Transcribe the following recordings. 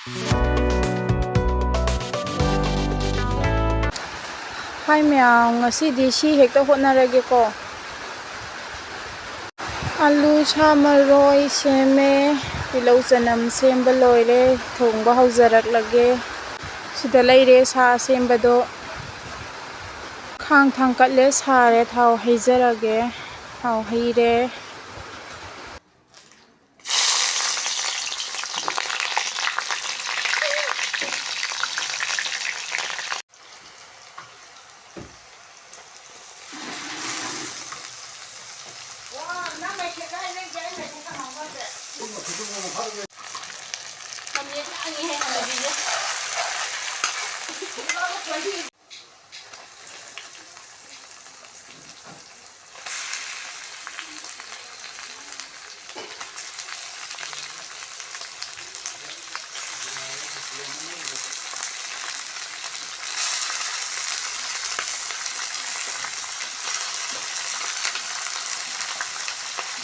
Hai mèo, ngasidi si hekta hotnarageko. Alu sa maroi seme, tilau chanam semba loire, thongba haujaraklage. Sida leire sa sembado. Khang thangkatle sare thau heijarage. Thau heire.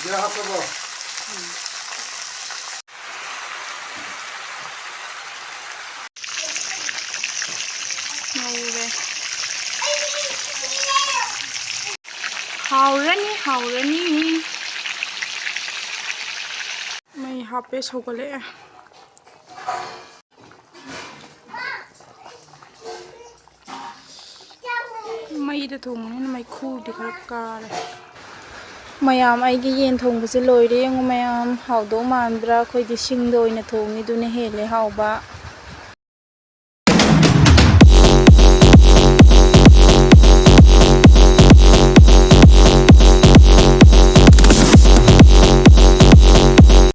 Dia apa bo? Haurani. May hape sogale. May da thong may khu di kar. Mayam aigi yen thongbase loire yengo mayam hawdo manbra khoi di singdo oina thongi dune hele hawba.